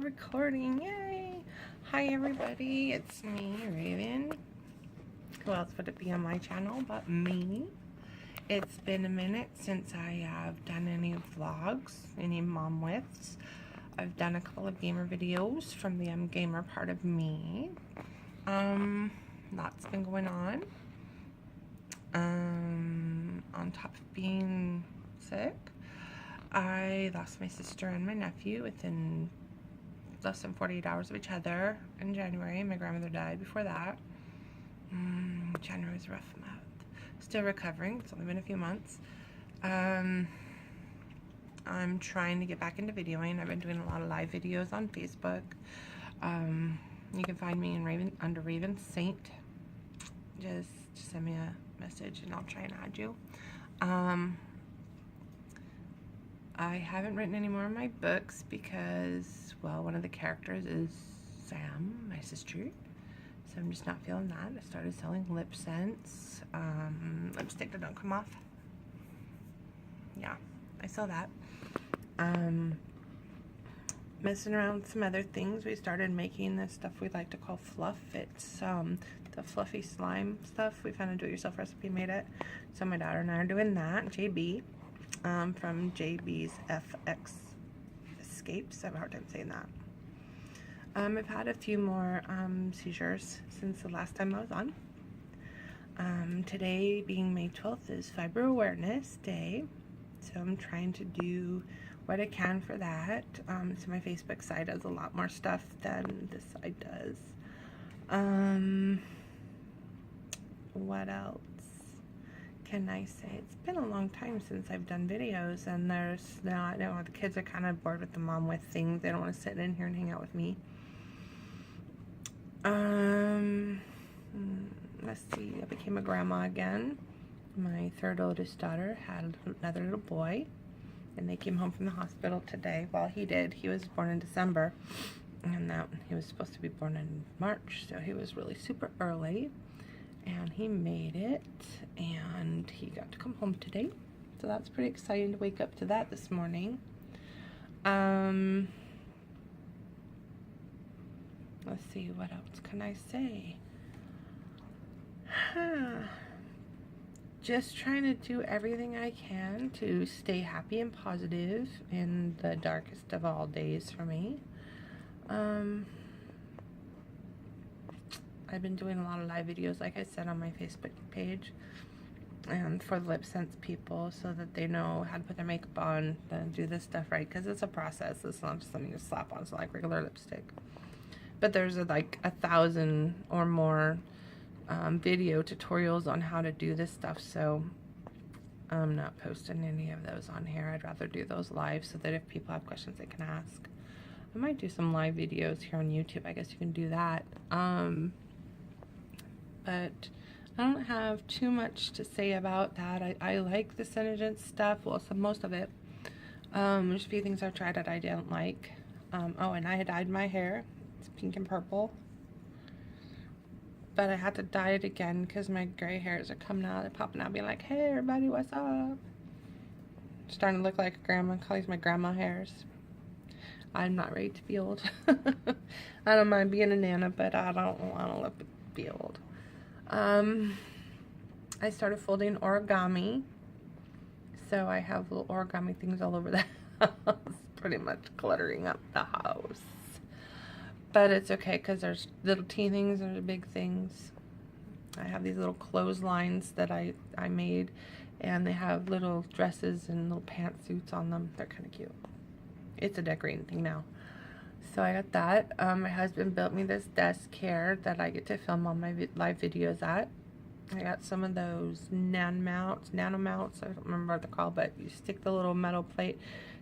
recording. Yay! Hi everybody, it's me, Raven. Who else would it be on my channel but me? It's been a minute since I have done any vlogs, any mom withs. I've done a couple of gamer videos from the gamer part of me. Lots been going on. On top of being sick, I lost my sister and my nephew within less than 48 hours of each other in January. My grandmother died before that. January was a rough month. Still recovering. It's only been a few months. I'm trying to get back into videoing. I've been doing a lot of live videos on Facebook. You can find me in under Raven Saint. Just send me a message and I'll try and add you. I haven't written any more of my books because, well, one of the characters is Sam, my sister. So I'm just not feeling that. I started selling lip scents, lipstick that don't come off. Yeah, I sell that. Messing around with some other things. We started making this stuff we like to call fluff. It's the fluffy slime stuff. We found a do-it-yourself recipe, made it. So my daughter and I are doing that. JB. From JB's FX Escapes. I have a hard time saying that. I've had a few more seizures since the last time I was on. Today, being May 12th, is Fibro Awareness Day. So I'm trying to do what I can for that. So my Facebook side does a lot more stuff than this side does. What else can I say? It's been a long time since I've done videos, and there's now, I know the kids are kind of bored with the mom with things. They don't want to sit in here and hang out with me. Let's see, I became a grandma again. My third oldest daughter had another little boy, and they came home from the hospital today. Well, he did. He was born in December, and that he was supposed to be born in March, so he was really super early. And he made it, and he got to come home today. So that's pretty exciting to wake up to that this morning. Let's see, what else can I say? Just trying to do everything I can to stay happy and positive in the darkest of all days for me. I've been doing a lot of live videos, like I said, on my Facebook page, and for the lip sense people, so that they know how to put their makeup on and do this stuff right, because it's a process. It's not just something you slap on. It's not like regular lipstick. But there's like 1,000 or more video tutorials on how to do this stuff, so I'm not posting any of those on here. I'd rather do those live so that if people have questions, they can ask. I might do some live videos here on YouTube. I guess you can do that. But I don't have too much to say about that. I like the Senegence stuff. Well, most of it. There's a few things I've tried that I didn't like. Oh, and I had dyed my hair. It's pink and purple. But I had to dye it again because my gray hairs are coming out. They're popping out, being like, hey, everybody, what's up? Starting to look like a grandma. Call these my grandma hairs. I'm not ready to be old. I don't mind being a nana, but I don't want to be old. I started folding origami, so I have little origami things all over the house, pretty much cluttering up the house. But it's okay, because there's little teeny things, there's big things. I have these little clotheslines that I made, and they have little dresses and little pantsuits on them. They're kind of cute. It's a decorating thing now. So I got that. My husband built me this desk here that I get to film all my live videos at. I got some of those nano mounts. I don't remember what they're called, but you stick the little metal plate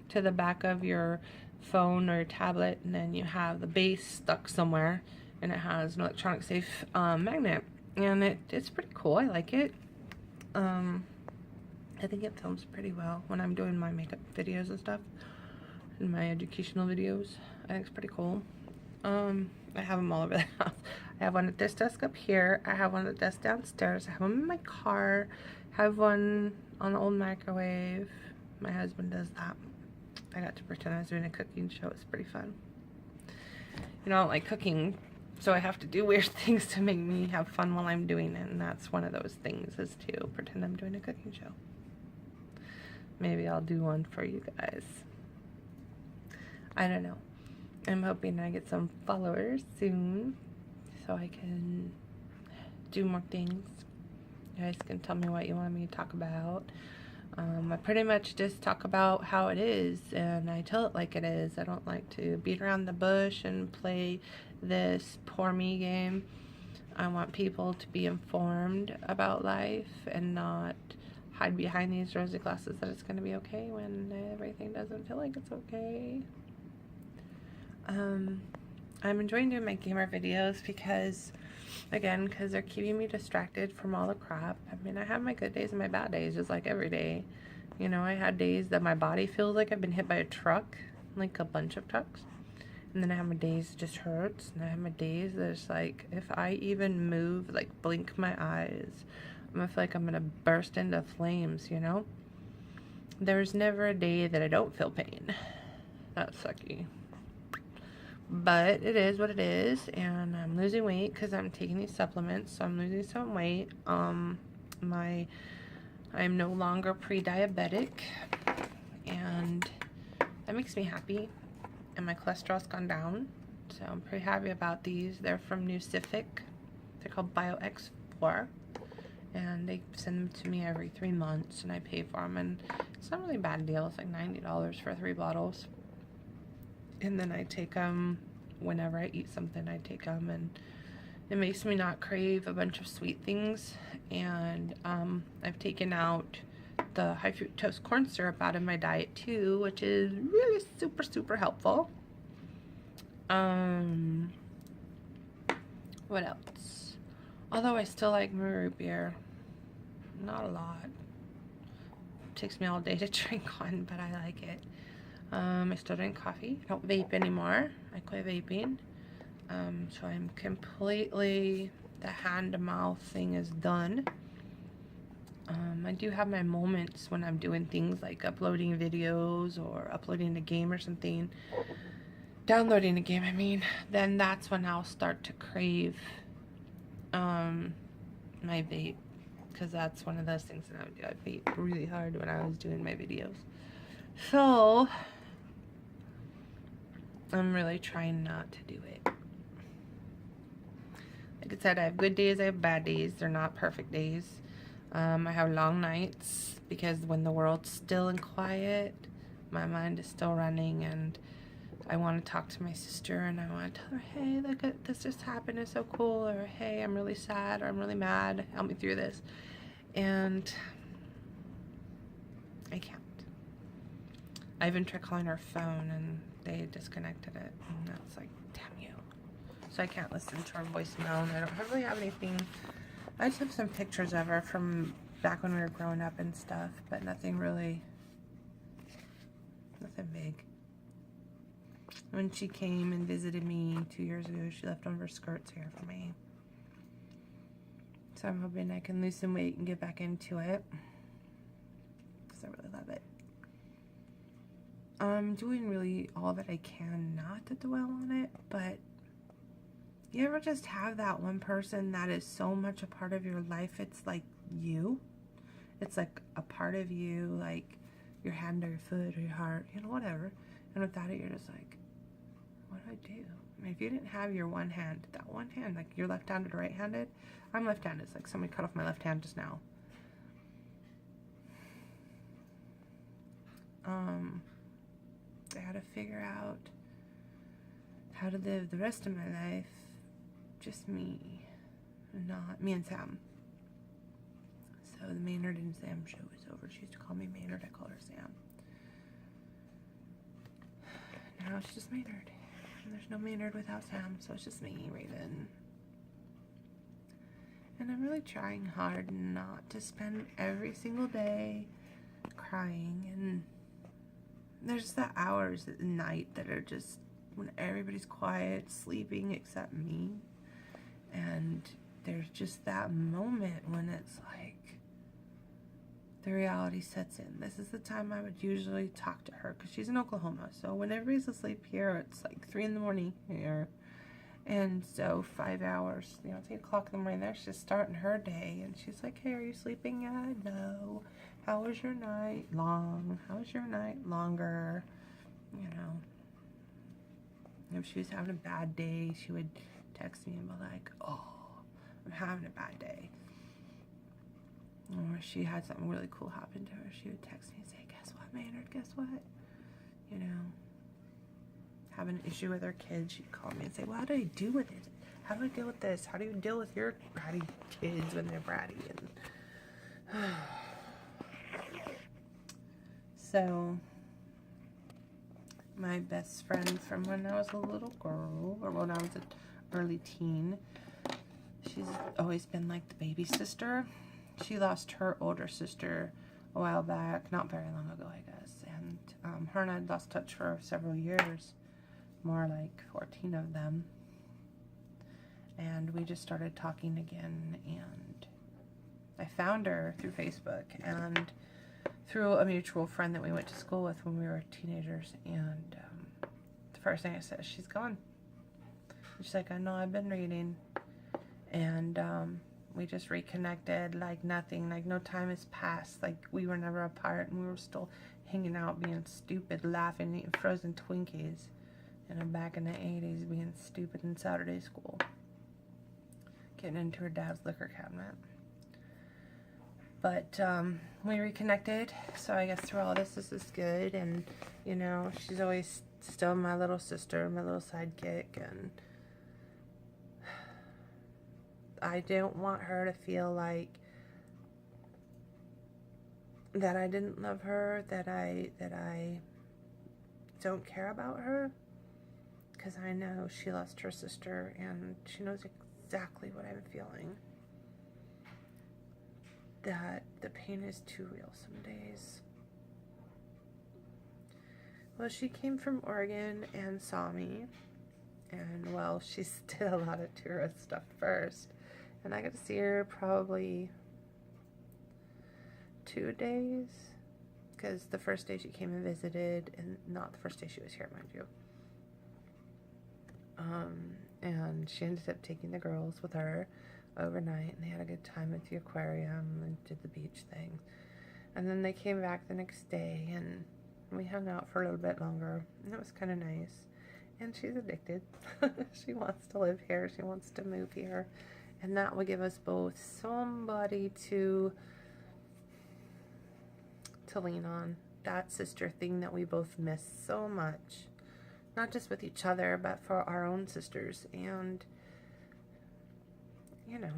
to the back of your phone or your tablet, and then you have the base stuck somewhere, and it has an electronic safe magnet, and it's pretty cool. I like it. I think it films pretty well when I'm doing my makeup videos and stuff, and my educational videos. I think it's pretty cool. I have them all over the house. I have one at this desk up here. I have one at the desk downstairs. I have them in my car. I have one on the old microwave. My husband does that. I got to pretend I was doing a cooking show. It's pretty fun. you know, I don't like cooking, so I have to do weird things to make me have fun while I'm doing it, and that's one of those things, is to pretend I'm doing a cooking show. Maybe I'll do one for you guys. I don't know. I'm hoping I get some followers soon so I can do more things. You guys can tell me what you want me to talk about. I pretty much just talk about how it is, and I tell it like it is. I don't like to beat around the bush and play this poor me game. I want people to be informed about life and not hide behind these rosy glasses that it's going to be okay when everything doesn't feel like it's okay. I'm enjoying doing my gamer videos because they're keeping me distracted from all the crap. I mean, I have my good days and my bad days, just like every day. You know, I had days that my body feels like I've been hit by a truck, like a bunch of trucks. And then I have my days it just hurts. And I have my days that it's like, if I even move, like blink my eyes, I'm gonna feel like I'm gonna burst into flames, you know? There's never a day that I don't feel pain. That's sucky. But it is what it is, and I'm losing weight because I'm taking these supplements, so I'm losing some weight. I'm no longer pre-diabetic, and that makes me happy, and my cholesterol's gone down, so I'm pretty happy about these. They're from Nucific. They're called BioX4, and they send them to me every 3 months, and I pay for them, and it's not really a bad deal. It's like $90 for 3 bottles. And then I take them whenever I eat something. I take them, and it makes me not crave a bunch of sweet things. And I've taken out the high fructose corn syrup out of my diet too, which is really super, super helpful. What else? Although I still like my root beer. Not a lot. It takes me all day to drink one, but I like it. I still drink coffee. I don't vape anymore. I quit vaping. So I'm completely, the hand-to-mouth thing is done. I do have my moments when I'm doing things like uploading videos or uploading a game or something. Downloading a game, I mean. Then that's when I'll start to crave my vape. Because that's one of those things that I would do. I vape really hard when I was doing my videos. So I'm really trying not to do it. Like I said, I have good days, I have bad days. They're not perfect days. I have long nights because when the world's still and quiet, my mind is still running, and I want to talk to my sister, and I want to tell her, hey, look at this just happened, it's so cool, or hey, I'm really sad, or I'm really mad, help me through this. And I can't. I even tried calling her phone, and they disconnected it, and that's like, damn you. So I can't listen to her voicemail, and I don't really have anything. I just have some pictures of her from back when we were growing up and stuff, but nothing really, nothing big. When she came and visited me 2 years ago, she left one of her skirts here for me. So I'm hoping I can lose some weight and get back into it, because I really love it. I'm doing really all that I can not to dwell on it, but you ever just have that one person that is so much a part of your life, it's like you? It's like a part of you, like your hand or your foot or your heart, you know, whatever. And without it, you're just like, what do I do? I mean, if you didn't have your one hand, that one hand, like you're left-handed or right-handed, I'm left-handed. It's like somebody cut off my left hand just now. I had to figure out how to live the rest of my life, just me, not me and Sam. So the Maynard and Sam show is over. She used to call me Maynard, I call her Sam. Now it's just Maynard. And there's no Maynard without Sam, so it's just me, Raven. And I'm really trying hard not to spend every single day crying. And there's the hours at night that are just when everybody's quiet, sleeping except me. And there's just that moment when it's like the reality sets in. This is the time I would usually talk to her because she's in Oklahoma. So when everybody's asleep here, it's like 3 in the morning here. And so 5 hours, you know, it's 8 o'clock in the morning, there she's starting her day, and she's like, hey, are you sleeping yet? No. How was your night? Long. How was your night? Longer. You know. If she was having a bad day, she would text me and be like, oh, I'm having a bad day. Or she had something really cool happen to her, she would text me and say, guess what, Maynard, guess what? You know, have an issue with her kids, she'd call me and say, well, how do I deal with it? How do I deal with this? How do you deal with your bratty kids when they're bratty? And so, my best friend from when I was a little girl, or when I was an early teen, she's always been like the baby sister. She lost her older sister a while back, not very long ago, I guess. And her and I had lost touch for several years, more like 14 of them. And we just started talking again, and I found her through Facebook and through a mutual friend that we went to school with when we were teenagers. And the first thing I said, she's gone. She's like, I know, I've been reading. And we just reconnected like nothing, like no time has passed, like we were never apart, and we were still hanging out, being stupid, laughing, eating frozen Twinkies, and back in the 80s being stupid in Saturday school, getting into her dad's liquor cabinet. But we reconnected, so I guess through all this is good. And you know, she's always still my little sister, my little sidekick, and I don't want her to feel like that I didn't love her, that I don't care about her, because I know she lost her sister, and she knows exactly what I'm feeling. That the pain is too real some days. Well, she came from Oregon and saw me, and well, she did a lot of tourist stuff first. And I got to see her probably 2 days, because the first day she came and visited, and not the first day she was here, mind you. And she ended up taking the girls with her overnight, and they had a good time at the aquarium and did the beach thing. And then they came back the next day, and we hung out for a little bit longer, and it was kind of nice. And she's addicted. She wants to live here. She wants to move here. And that will give us both somebody to lean on. That sister thing that we both miss so much. Not just with each other, but for our own sisters. And, you know,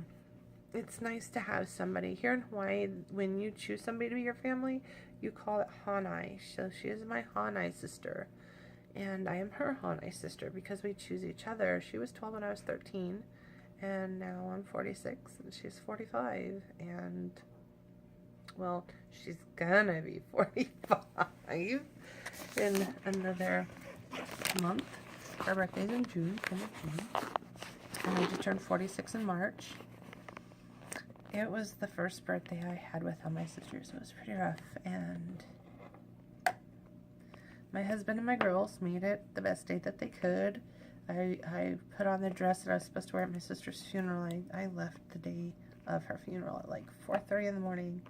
it's nice to have somebody. Here in Hawaii, when you choose somebody to be your family, you call it Hanai. So she is my Hanai sister. And I am her Hanai sister because we choose each other. She was 12 when I was 13. And now I'm 46 and she's 45, and well, she's gonna be 45 in another month. Her birthday's in June, end of June, and I just turned 46 in March. It was the first birthday I had with all my sisters, so it was pretty rough, and my husband and my girls made it the best day that they could. I put on the dress that I was supposed to wear at my sister's funeral. I left the day of her funeral at like 4:30 in the morning.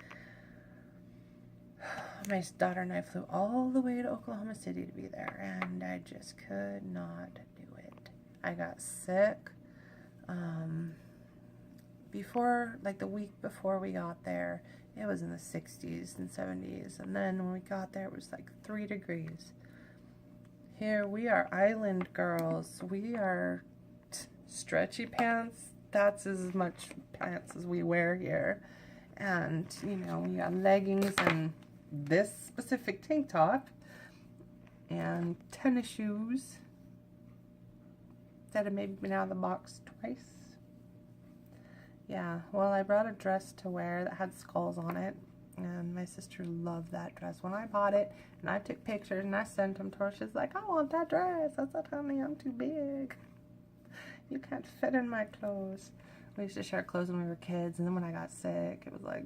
My daughter and I flew all the way to Oklahoma City to be there, and I just could not do it. I got sick before, like the week before we got there. It was in the 60s and 70s, and then when we got there it was like 3 degrees. Here we are island girls. We are stretchy pants. That's as much pants as we wear here. And, you know, we got leggings and this specific tank top and tennis shoes that have maybe been out of the box twice. Yeah, well, I brought a dress to wear that had skulls on it. And my sister loved that dress. When I bought it, and I took pictures, and I sent them to her, she's like, I want that dress. I said, honey, I'm too big. You can't fit in my clothes. We used to share clothes when we were kids, and then when I got sick, it was like,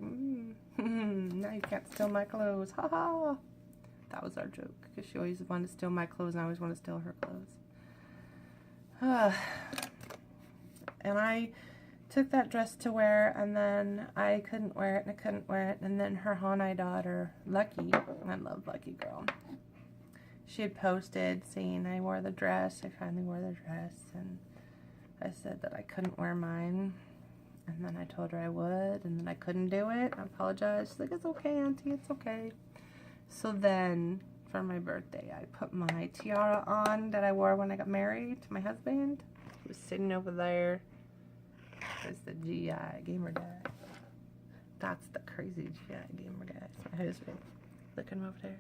now you can't steal my clothes. Ha ha. That was our joke, because she always wanted to steal my clothes, and I always wanted to steal her clothes. And I took that dress to wear, and then I couldn't wear it, and I couldn't wear it. And then her Hanai daughter, Lucky, I love Lucky Girl, she had posted saying I wore the dress. I finally wore the dress, and I said that I couldn't wear mine. And then I told her I would, and then I couldn't do it. I apologized. She's like, it's okay, Auntie, it's okay. So then, for my birthday, I put my tiara on that I wore when I got married to my husband. It was sitting over there. It's the GI gamer guy. That's the crazy GI gamer guy. It's my husband. Look at him over there.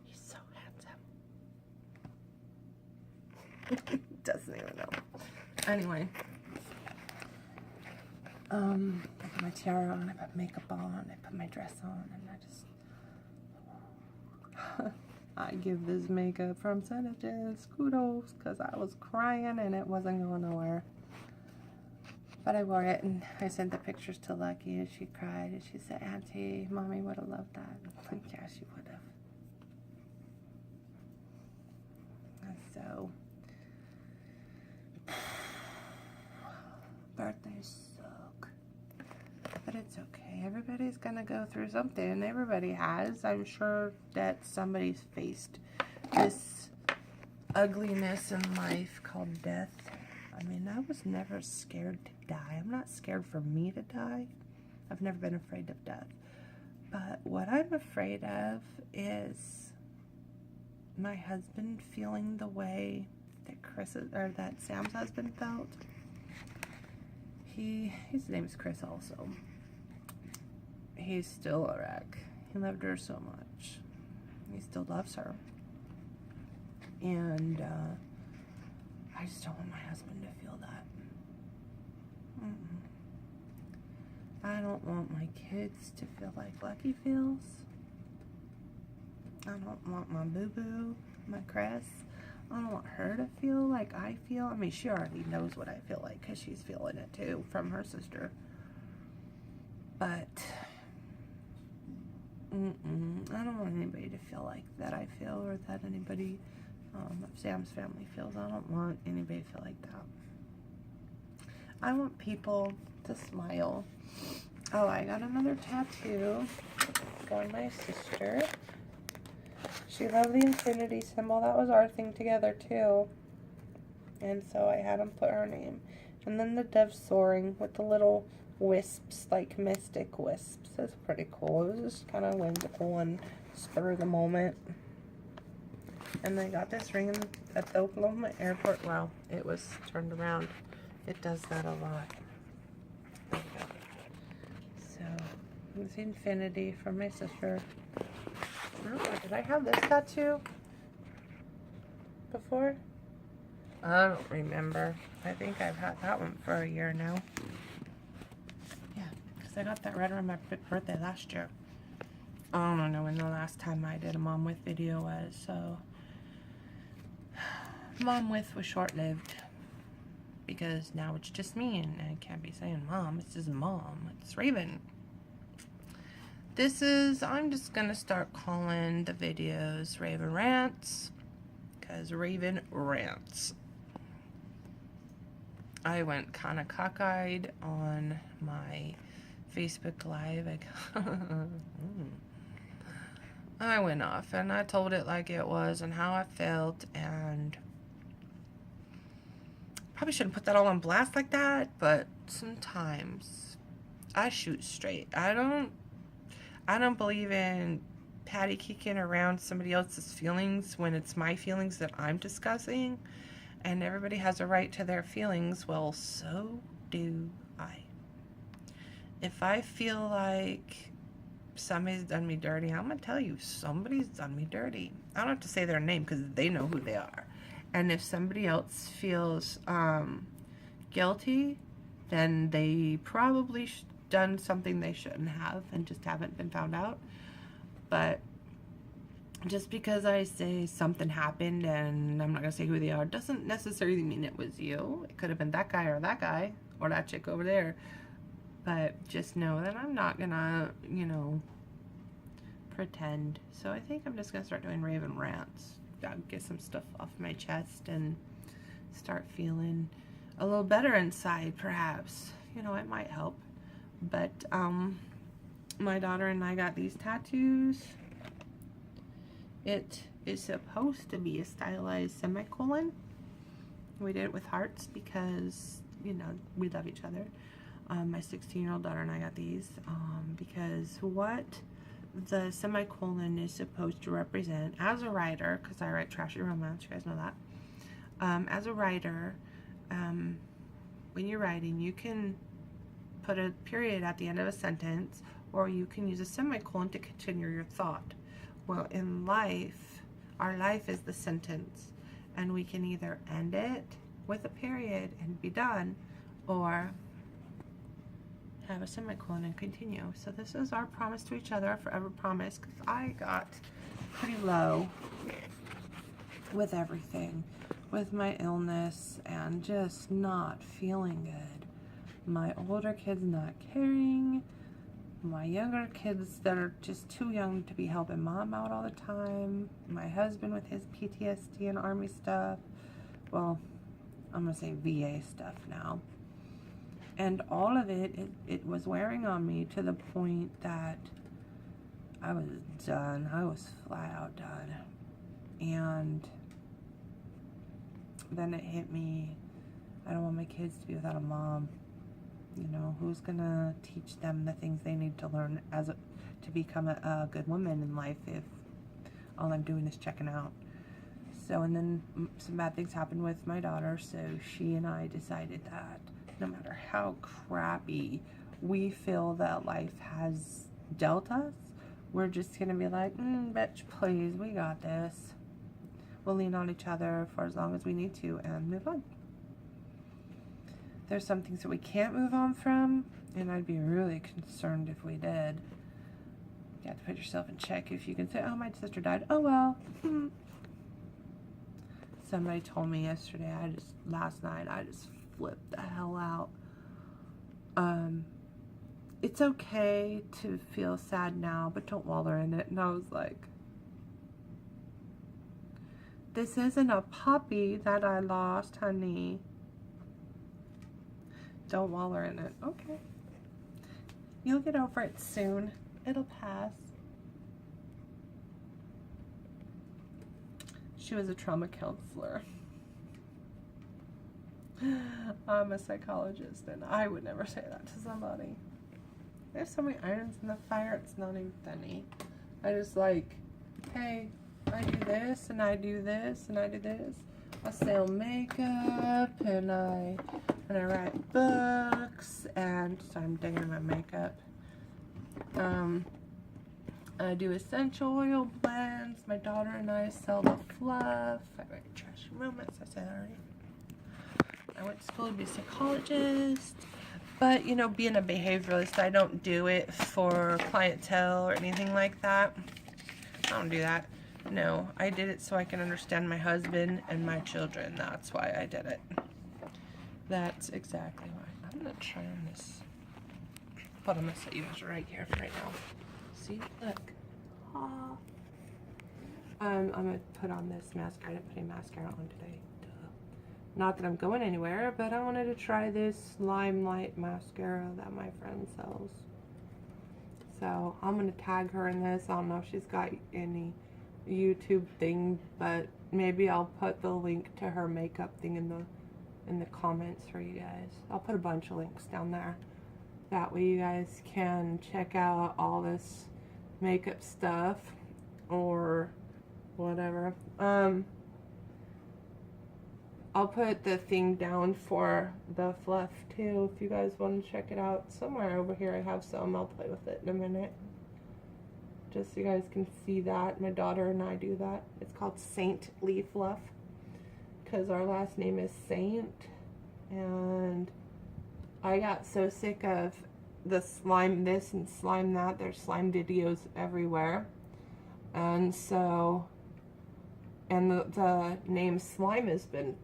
He's so handsome. Doesn't even know. Anyway. I put my tiara on, I put makeup on, I put my dress on, and I just, I give this makeup from Senators kudos, because I was crying and it wasn't going nowhere. But I wore it, and I sent the pictures to Lucky, and she cried, and she said, Auntie, Mommy would have loved that. I'm like, yeah, she would have. And so, birthdays suck, but it's okay. Everybody's gonna go through something. Everybody has. I'm sure that somebody's faced this ugliness in life called death. I mean, I was never scared to die. I'm not scared for me to die. I've never been afraid of death. But what I'm afraid of is my husband feeling the way that that Sam's husband felt. His name is Chris also. He's still a wreck. He loved her so much. He still loves her. And I just don't want my husband to feel that. I don't want my kids to feel like Lucky feels. I don't want my boo-boo, my Chris. I don't want her to feel like I feel. I mean, she already knows what I feel like because she's feeling it too from her sister. But I don't want anybody to feel like that I feel, or that anybody of Sam's family feels. I don't want anybody to feel like that. I want people to smile. Oh, I got another tattoo for my sister. She loved the infinity symbol. That was our thing together too. And so I had him put her name. And then the dove soaring with the little wisps, like mystic wisps. That's pretty cool. It was just kind of whimsical and spur of the moment. And I got this ring at the Oklahoma airport. Wow, it was turned around. It does that a lot. There you go. So, it's infinity from my sister. Oh, did I have this tattoo before? I don't remember. I think I've had that one for a year now. Yeah, because I got that right around my birthday last year. I don't know when the last time I did a Mom With video was, so Mom With was short-lived because now it's just me, and I can't be saying Mom. It's just Mom. It's Raven. I'm just gonna start calling the videos Raven Rants, because Raven rants. I went kind of cockeyed on my Facebook Live. I went off and I told it like it was and how I felt, and probably shouldn't put that all on blast like that, but sometimes I shoot straight. I don't believe in patty kicking around somebody else's feelings when it's my feelings that I'm discussing, and everybody has a right to their feelings. Well, so do I. If I feel like somebody's done me dirty, I'm gonna tell you somebody's done me dirty. I don't have to say their name because they know who they are. And if somebody else feels guilty, then they probably done something they shouldn't have and just haven't been found out. But just because I say something happened and I'm not gonna say who they are doesn't necessarily mean it was you. It could have been that guy or that chick over there. But just know that I'm not gonna, pretend. So I think I'm just gonna start doing Raven Rants. Get some stuff off my chest and start feeling. a little better inside, perhaps. You know, it might help. But my daughter and I got these tattoos. It is supposed to be a stylized semicolon. We did it with hearts because, you know, we love each other. My 16-year-old daughter and I got these because what the semicolon is supposed to represent, as a writer, because I write trashy romance, you guys know that. As a writer, when you're writing, you can put a period at the end of a sentence, or you can use a semicolon to continue your thought. Well, in life, our life is the sentence, and we can either end it with a period and be done, or have a semicolon and continue. So this is our promise to each other, our forever promise, because I got pretty low with everything, with my illness and just not feeling good. My older kids not caring, my younger kids that are just too young to be helping mom out all the time, my husband with his PTSD and army stuff, well, I'm gonna say VA stuff now. And all of it was wearing on me to the point that I was done. I was flat out done. And then it hit me, I don't want my kids to be without a mom. You know, who's gonna teach them the things they need to learn to become a good woman in life if all I'm doing is checking out? So, and then some bad things happened with my daughter, so she and I decided that no matter how crappy we feel that life has dealt us, we're just gonna be like, bitch, please, we got this. We'll lean on each other for as long as we need to and move on. There's some things that we can't move on from, and I'd be really concerned if we did. You have to put yourself in check if you can say, oh, my sister died. Oh, well. Somebody told me yesterday, last night, I just flipped the hell out. It's okay to feel sad now, but don't wallow in it. And I was like, this isn't a puppy that I lost, honey. Don't wallow in it. Okay. You'll get over it soon. It'll pass. She was a trauma counselor. I'm a psychologist, and I would never say that to somebody. There's so many irons in the fire, it's not even funny. I just like, hey, I do this, and I do this, and I do this. I sell makeup, and I write books, and so I'm digging my makeup. I do essential oil blends. My daughter and I sell the fluff. I write trashy romance. I said that already. I went to school to be a psychologist, but you know, being a behavioralist, I don't do it for clientele or anything like that. I don't do that. No, I did it so I can understand my husband and my children. That's why I did it. That's exactly why. I'm gonna try on this. But I'm gonna set you guys right here for right now. See, look. I'm gonna put on this mascara. I didn't put any mascara on today. Duh. Not that I'm going anywhere, but I wanted to try this Limelight mascara that my friend sells. So I'm gonna tag her in this. I don't know if she's got any YouTube thing, but maybe I'll put the link to her makeup thing in the comments for you guys. I'll put a bunch of links down there. That way you guys can check out all this makeup stuff or whatever. I'll put the thing down for the fluff too if you guys want to check it out. Somewhere over here I have some. I'll play with it in a minute. Just so you guys can see that. My daughter and I do that. It's called Saint Lee Fluff because our last name is Saint, and I got so sick of the slime this and slime that. There's slime videos everywhere. And so, and the name slime has been,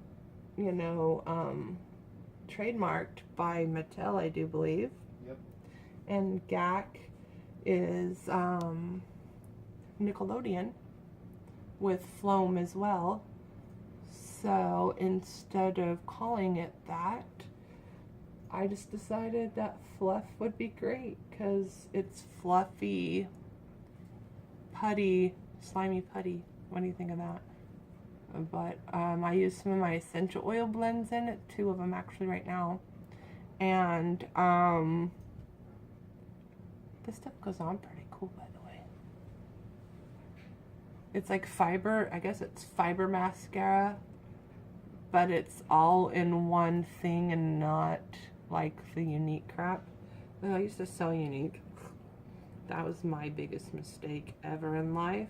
you know, trademarked by Mattel, I do believe. Yep. And GAC is Nickelodeon with Floam as well. So instead of calling it that, I just decided that fluff would be great because it's fluffy, putty, slimy putty. What do you think of that? But I use some of my essential oil blends in it, 2 of them actually right now. And this stuff goes on pretty cool, by the way. It's like fiber, I guess it's fiber mascara, but it's all in one thing and not like the Unique crap. I used to sell Unique. That was my biggest mistake ever in life.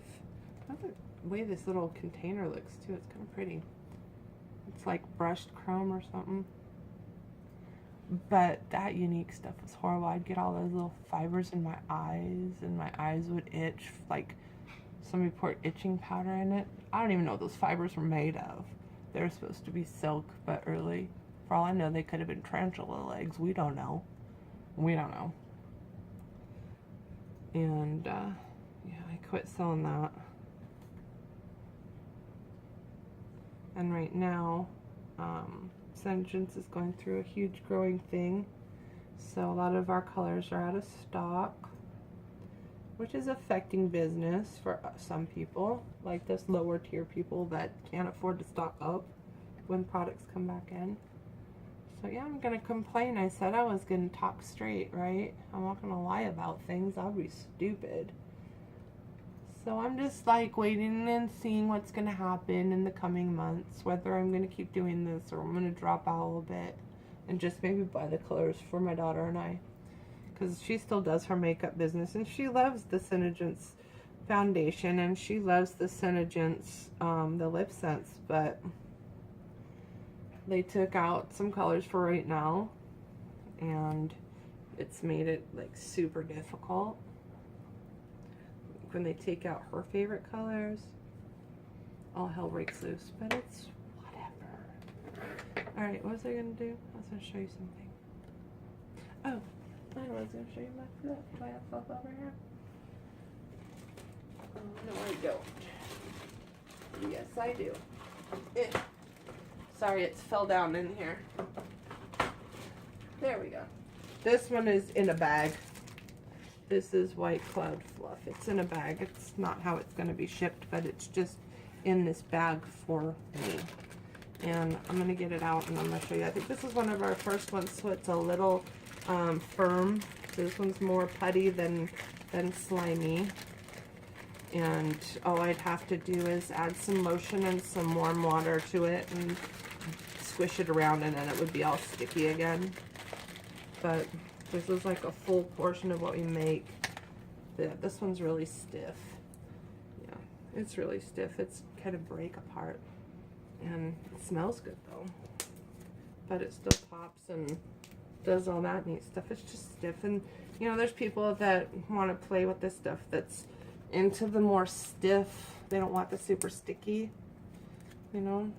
I love the way this little container looks too. It's kind of pretty. It's like brushed chrome or something. But that Unique stuff was horrible. I'd get all those little fibers in my eyes, and my eyes would itch. Like somebody poured itching powder in it. I don't even know what those fibers were made of. They were supposed to be silk, but early. For all I know, they could have been tarantula legs. We don't know. We don't know. And yeah, I quit selling that. And right now, Senegence is going through a huge growing thing. So a lot of our colors are out of stock, which is affecting business for some people, like this lower tier people that can't afford to stock up when products come back in. So yeah, I'm gonna complain. I said I was gonna talk straight, right? I'm not gonna lie about things. I'll be stupid. So I'm just like waiting and seeing what's gonna happen in the coming months, whether I'm gonna keep doing this or I'm gonna drop out a little bit and just maybe buy the colors for my daughter and I, because she still does her makeup business and she loves the Senegence foundation and she loves the Senegence the lip scents, but they took out some colors for right now and it's made it like super difficult when they take out her favorite colors. All hell breaks loose, but it's whatever. Alright, what was I gonna do? I was gonna show you something. Oh, I was gonna show you my fluff. Do I have fluff over here? Oh, no, I don't. Yes, I do. Sorry, it's fell down in here. There we go. This one is in a bag. This is White Cloud Fluff. It's in a bag. It's not how it's going to be shipped, but it's just in this bag for me. And I'm going to get it out and I'm going to show you. I think this is one of our first ones, so it's a little firm. This one's more putty than slimy. And all I'd have to do is add some lotion and some warm water to it and squish it around, and then it would be all sticky again. But this is like a full portion of what we make. This one's really stiff. Yeah, it's really stiff. It's kind of break apart. And it smells good though. But it still pops and does all that neat stuff. It's just stiff. And you know, there's people that want to play with this stuff that's into the more stiff. They don't want the super sticky, you know.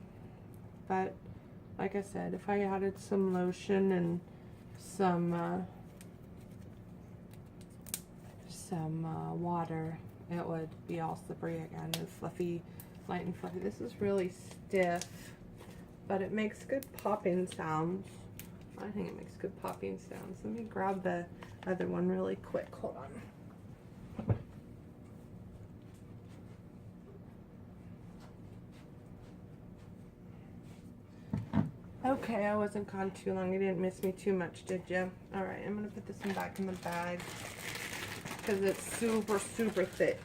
But like I said, if I added some lotion and some water, it would be all slippery again and fluffy, light and fluffy. This is really stiff, but it makes good popping sounds. I think it makes good popping sounds. Let me grab the other one really quick. Hold on. Okay, I wasn't gone too long. You didn't miss me too much, did you? Alright, I'm going to put this one back in the bag because it's super, super thick.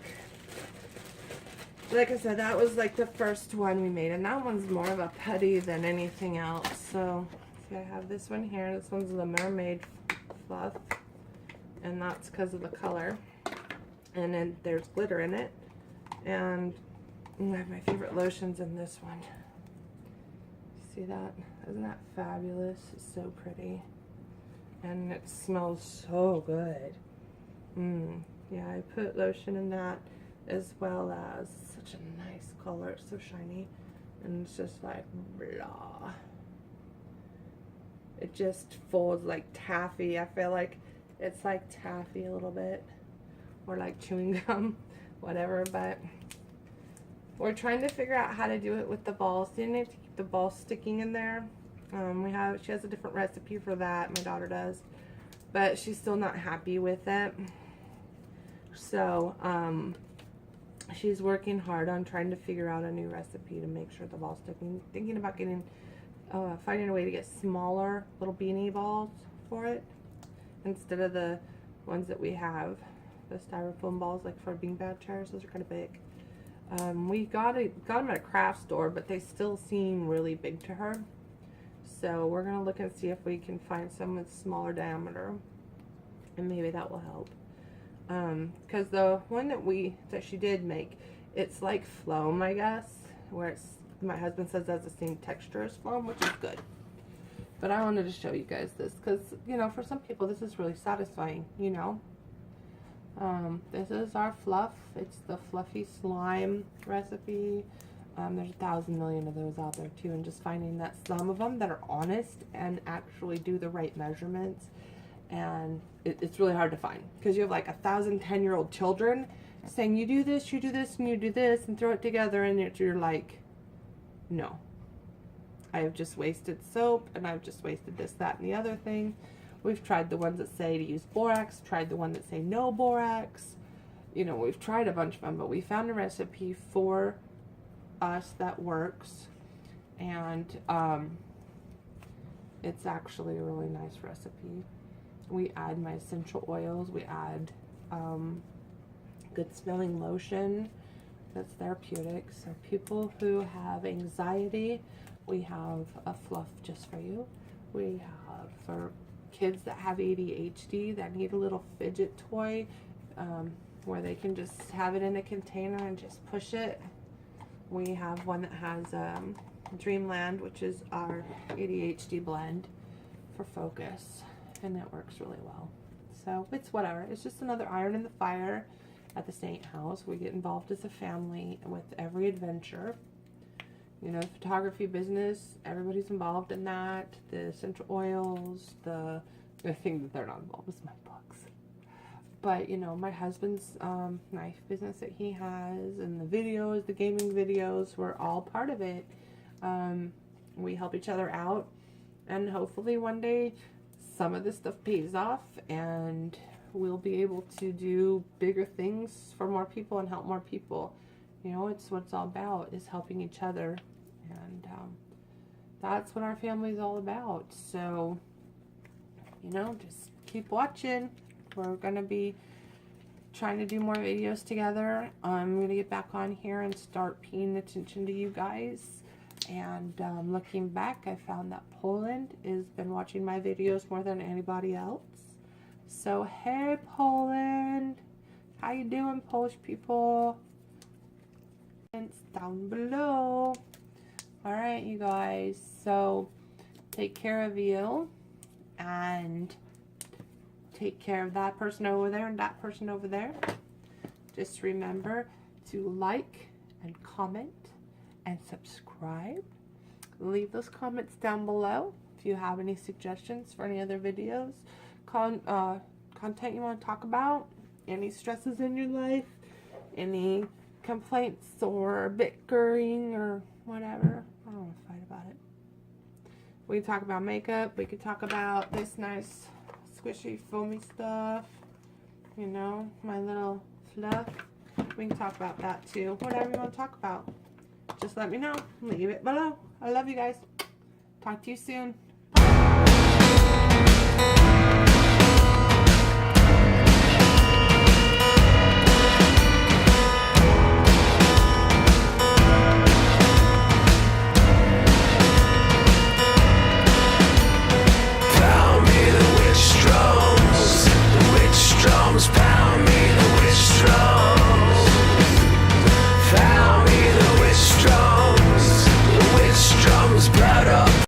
Like I said, that was like the first one we made, and that one's more of a putty than anything else. So, see, I have this one here. This one's the Mermaid Fluff, and that's because of the color. And then there's glitter in it, and I have my favorite lotions in this one. See that? Isn't that fabulous? It's so pretty. And it smells so good. Yeah, I put lotion in that as well as such a nice color. It's so shiny. And it's just like blah. It just folds like taffy. I feel like it's like taffy a little bit. Or like chewing gum. Whatever, but we're trying to figure out how to do it with the balls. Didn't have to keep the ball sticking in there. She has a different recipe for that, my daughter does, but she's still not happy with it. So she's working hard on trying to figure out a new recipe to make sure the ball's sticking. Thinking about getting finding a way to get smaller little beanie balls for it instead of the ones that we have, the styrofoam balls like for beanbag chairs. Those are kind of big. We got them at a craft store, but they still seem really big to her. So we're gonna look and see if we can find some with smaller diameter, and maybe that will help. Because the one that she did make, it's like foam, I guess, where my husband says that's the same texture as foam, which is good. But I wanted to show you guys this because, you know, for some people this is really satisfying, you know. This is our fluff. It's the fluffy slime recipe. There's 1,000 million of those out there too, and just finding that some of them that are honest and actually do the right measurements, and it's really hard to find because you have like 1,000 10-year-old children saying you do this, and you do this, and throw it together, and you're like, no, I have just wasted soap, and I've just wasted this, that, and the other thing. We've tried the ones that say to use borax, tried the one that say no borax. You know, we've tried a bunch of them, but we found a recipe for us that works, and it's actually a really nice recipe. We add my essential oils, we add good smelling lotion that's therapeutic. So people who have anxiety, we have a fluff just for you. We have for kids that have ADHD that need a little fidget toy where they can just have it in a container and just push it. We have one that has Dreamland, which is our ADHD blend for focus, and it works really well. So it's whatever. It's just another iron in the fire at the Saint House. We get involved as a family with every adventure. You know, the photography business, everybody's involved in that. The essential oils, the thing that they're not involved with is my books. But, you know, my husband's knife business that he has, and the videos, the gaming videos, we're all part of it. We help each other out, and hopefully one day some of this stuff pays off, and we'll be able to do bigger things for more people and help more people. You know, it's what it's all about, is helping each other, and that's what our family is all about. So, you know, just keep watching. We're gonna be trying to do more videos together. I'm gonna get back on here and start paying attention to you guys. And looking back, I found that Poland has been watching my videos more than anybody else. So hey Poland, how you doing, Polish people? It's down below. Alright, you guys, so take care of you, and take care of that person over there and that person over there. Just remember to like and comment and subscribe. Leave those comments down below if you have any suggestions for any other videos, content you want to talk about, any stresses in your life, any complaints or bickering or whatever. I don't want to fight about it. We can talk about makeup. We could talk about this nice squishy foamy stuff, you know, my little fluff. We can talk about that too. Whatever you want to talk about, just let me know. Leave it below. I love you guys. Talk to you soon.